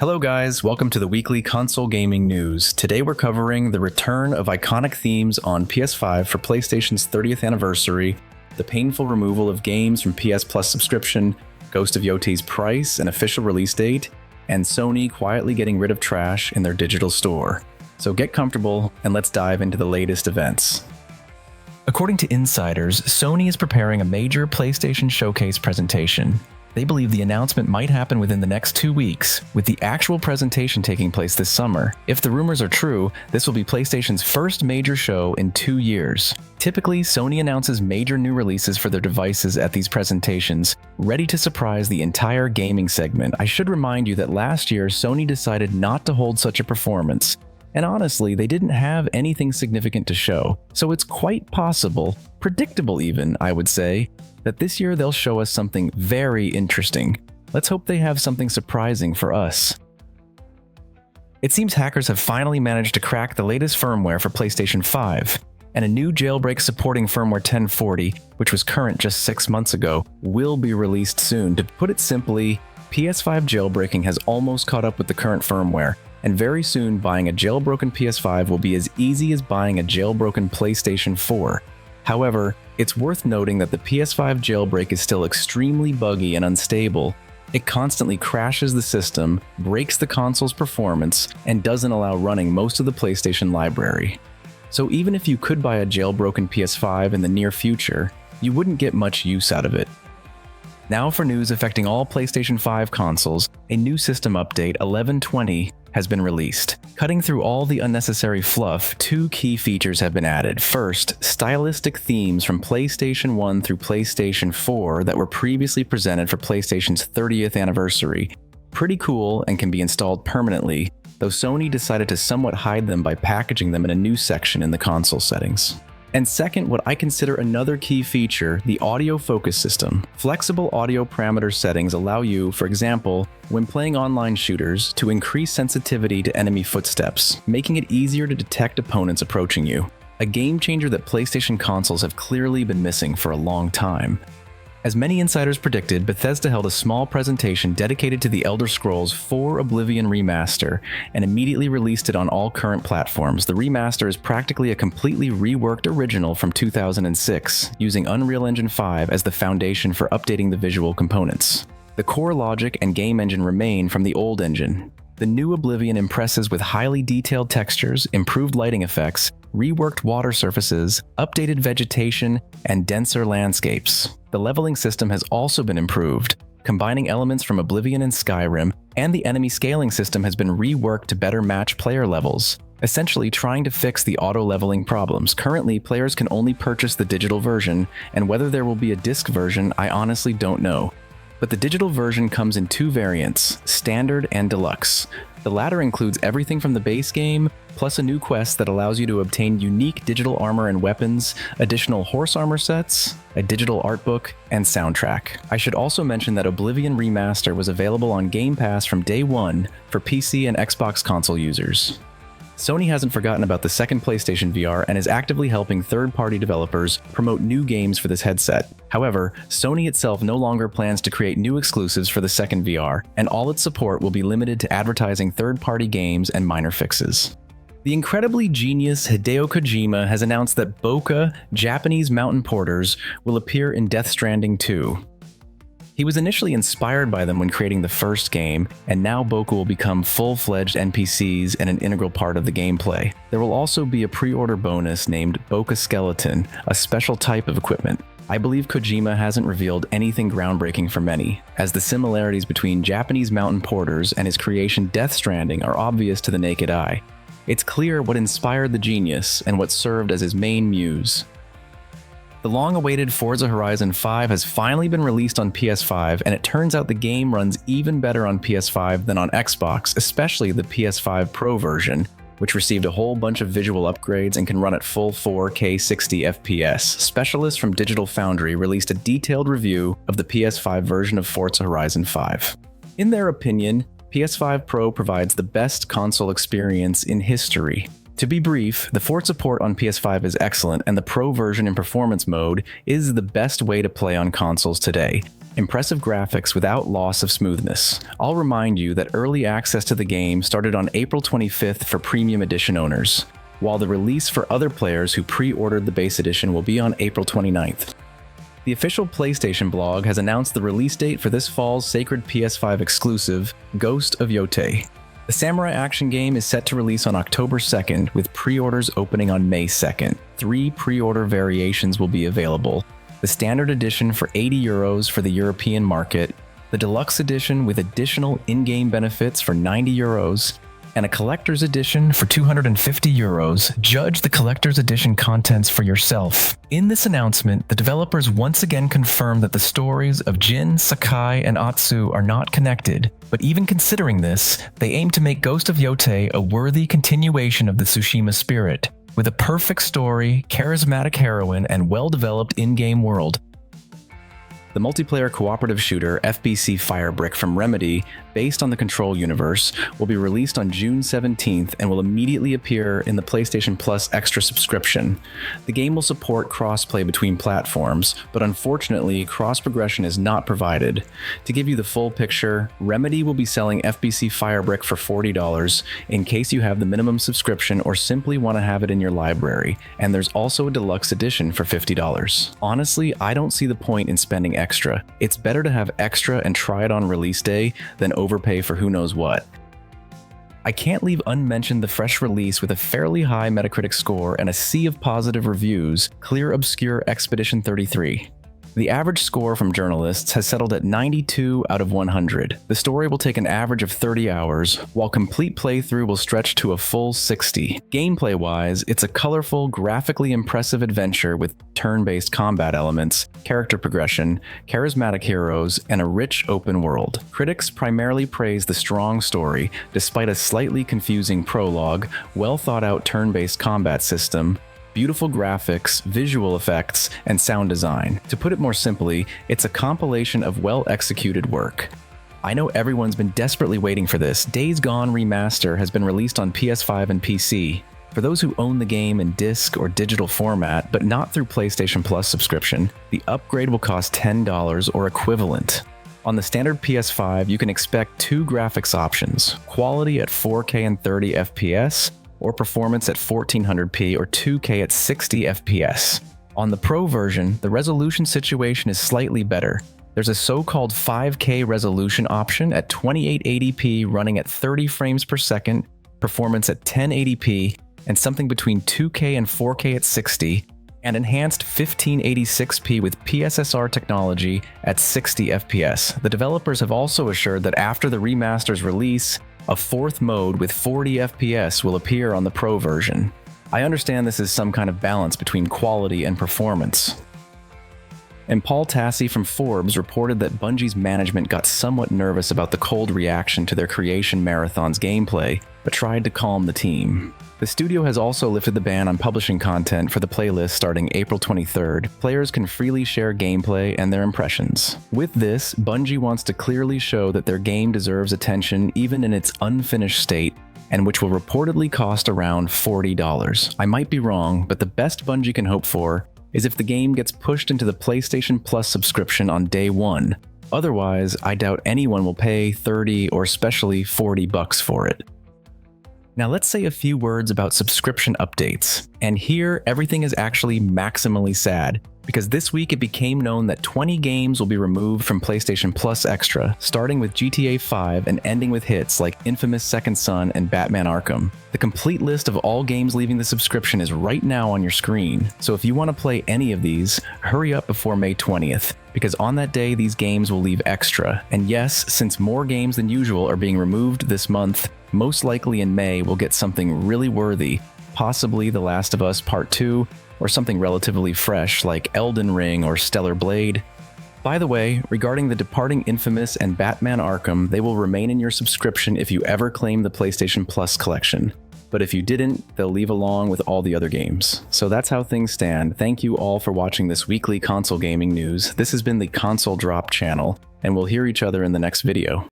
Hello guys, welcome to the weekly console gaming news. Today we're covering the return of iconic themes on PS5 for PlayStation's 30th anniversary, the painful removal of games from PS Plus subscription, Ghost of Yotei's price and official release date, and Sony quietly getting rid of trash in their digital store. So get comfortable and let's dive into the latest events. According to insiders, Sony is preparing a major PlayStation Showcase presentation. They believe the announcement might happen within the next 2 weeks, with the actual presentation taking place this summer. If the rumors are true, this will be PlayStation's first major show in 2 years. Typically, Sony announces major new releases for their devices at these presentations, ready to surprise the entire gaming segment. I should remind you that last year, Sony decided not to hold such a performance. And honestly, they didn't have anything significant to show, so it's quite possible, predictable even, I would say, that this year they'll show us something very interesting. Let's hope they have something surprising for us. It seems hackers have finally managed to crack the latest firmware for PlayStation 5, and a new jailbreak supporting firmware 1040, which was current just 6 months ago, will be released soon. To put it simply, PS5 jailbreaking has almost caught up with the current firmware, and very soon buying a jailbroken PS5 will be as easy as buying a jailbroken PlayStation 4. However, it's worth noting that the PS5 jailbreak is still extremely buggy and unstable. It constantly crashes the system, breaks the console's performance, and doesn't allow running most of the PlayStation library. So even if you could buy a jailbroken PS5 in the near future, you wouldn't get much use out of it. Now for news affecting all PlayStation 5 consoles, a new system update, 1120, has been released. Cutting through all the unnecessary fluff, 2 key features have been added. First, stylistic themes from PlayStation 1 through PlayStation 4 that were previously presented for PlayStation's 30th anniversary. Pretty cool and can be installed permanently, though Sony decided to somewhat hide them by packaging them in a new section in the console settings. And second, what I consider another key feature, the audio focus system. Flexible audio parameter settings allow you, for example, when playing online shooters, to increase sensitivity to enemy footsteps, making it easier to detect opponents approaching you. A game changer that PlayStation consoles have clearly been missing for a long time. As many insiders predicted, Bethesda held a small presentation dedicated to the Elder Scrolls 4 Oblivion Remaster and immediately released it on all current platforms. The remaster is practically a completely reworked original from 2006, using Unreal Engine 5 as the foundation for updating the visual components. The core logic and game engine remain from the old engine. The new Oblivion impresses with highly detailed textures, improved lighting effects, reworked water surfaces, updated vegetation, and denser landscapes. The leveling system has also been improved, combining elements from Oblivion and Skyrim, and the enemy scaling system has been reworked to better match player levels, essentially trying to fix the auto-leveling problems. Currently, players can only purchase the digital version, and whether there will be a disc version, I honestly don't know. But the digital version comes in 2 variants, Standard and Deluxe. The latter includes everything from the base game, plus a new quest that allows you to obtain unique digital armor and weapons, additional horse armor sets, a digital art book, and soundtrack. I should also mention that Oblivion Remaster was available on Game Pass from day 1 for PC and Xbox console users. Sony hasn't forgotten about the second PlayStation VR and is actively helping third-party developers promote new games for this headset. However, Sony itself no longer plans to create new exclusives for the second VR, and all its support will be limited to advertising third-party games and minor fixes. The incredibly genius Hideo Kojima has announced that Boca, Japanese mountain porters, will appear in Death Stranding 2. He was initially inspired by them when creating the first game, and now Boca will become full-fledged NPCs and an integral part of the gameplay. There will also be a pre-order bonus named Boca Skeleton, a special type of equipment. I believe Kojima hasn't revealed anything groundbreaking for many, as the similarities between Japanese mountain porters and his creation Death Stranding are obvious to the naked eye. It's clear what inspired the genius and what served as his main muse. The long-awaited Forza Horizon 5 has finally been released on PS5, and it turns out the game runs even better on PS5 than on Xbox, especially the PS5 Pro version, which received a whole bunch of visual upgrades and can run at full 4K 60 FPS. Specialists from Digital Foundry released a detailed review of the PS5 version of Forza Horizon 5. In their opinion, PS5 Pro provides the best console experience in history. To be brief, the Forza port on PS5 is excellent, and the Pro version in performance mode is the best way to play on consoles today. Impressive graphics without loss of smoothness. I'll remind you that early access to the game started on April 25th for Premium Edition owners, while the release for other players who pre-ordered the base edition will be on April 29th. The official PlayStation blog has announced the release date for this fall's sacred PS5 exclusive, Ghost of Yotei. The samurai action game is set to release on October 2nd, with pre-orders opening on May 2nd. 3 pre-order variations will be available. The standard edition for €80 for the European market, the deluxe edition with additional in-game benefits for €90, and a collector's edition for €250. Judge the collector's edition contents for yourself. In this announcement, the developers once again confirm that the stories of Jin, Sakai, and Atsu are not connected, but even considering this, they aim to make Ghost of Yotei a worthy continuation of the Tsushima spirit, with a perfect story, charismatic heroine, and well-developed in-game world. The multiplayer cooperative shooter FBC Firebrick from Remedy, based on the Control universe, will be released on June 17th and will immediately appear in the PlayStation Plus Extra subscription. The game will support cross-play between platforms, but unfortunately, cross-progression is not provided. To give you the full picture, Remedy will be selling FBC Firebrick for $40 in case you have the minimum subscription or simply want to have it in your library, and there's also a deluxe edition for $50. Honestly, I don't see the point in spending extra. It's better to have extra and try it on release day than overpay for who knows what. I can't leave unmentioned the fresh release with a fairly high Metacritic score and a sea of positive reviews, Clear Obscure Expedition 33. The average score from journalists has settled at 92 out of 100. The story will take an average of 30 hours, while complete playthrough will stretch to a full 60. Gameplay-wise, it's a colorful, graphically impressive adventure with turn-based combat elements, character progression, charismatic heroes, and a rich open world. Critics primarily praise the strong story, despite a slightly confusing prologue, well-thought-out turn-based combat system, beautiful graphics, visual effects, and sound design. To put it more simply, it's a compilation of well-executed work. I know everyone's been desperately waiting for this. Days Gone Remaster has been released on PS5 and PC. For those who own the game in disc or digital format, but not through PlayStation Plus subscription, the upgrade will cost $10 or equivalent. On the standard PS5, you can expect 2 graphics options, quality at 4K and 30 FPS, or performance at 1400p or 2K at 60 FPS. On the Pro version, the resolution situation is slightly better. There's a so-called 5K resolution option at 2880p running at 30 frames per second, performance at 1080p, and something between 2K and 4K at 60, and enhanced 1586p with PSSR technology at 60 FPS. The developers have also assured that after the remaster's release, a 4th mode with 40 FPS will appear on the Pro version. I understand this is some kind of balance between quality and performance. And Paul Tassi from Forbes reported that Bungie's management got somewhat nervous about the cold reaction to their Creation Marathon's gameplay, but tried to calm the team. The studio has also lifted the ban on publishing content for the playlist starting April 23rd. Players can freely share gameplay and their impressions. With this, Bungie wants to clearly show that their game deserves attention even in its unfinished state, and which will reportedly cost around $40. I might be wrong, but the best Bungie can hope for is if the game gets pushed into the PlayStation Plus subscription on day one. Otherwise, I doubt anyone will pay $30 or especially $40 for it. Now let's say a few words about subscription updates. And here, everything is actually maximally sad, because this week it became known that 20 games will be removed from PlayStation Plus Extra, starting with GTA 5 and ending with hits like Infamous Second Son and Batman Arkham. The complete list of all games leaving the subscription is right now on your screen, so if you want to play any of these, hurry up before May 20th, because on that day these games will leave Extra. And yes, since more games than usual are being removed this month, most likely in May we'll get something really worthy, possibly The Last of Us Part 2, or something relatively fresh like Elden Ring or Stellar Blade. By the way, regarding the departing Infamous and Batman Arkham, they will remain in your subscription if you ever claim the PlayStation Plus collection. But if you didn't, they'll leave along with all the other games. So that's how things stand. Thank you all for watching this weekly console gaming news. This has been the Console Drop channel, and we'll hear each other in the next video.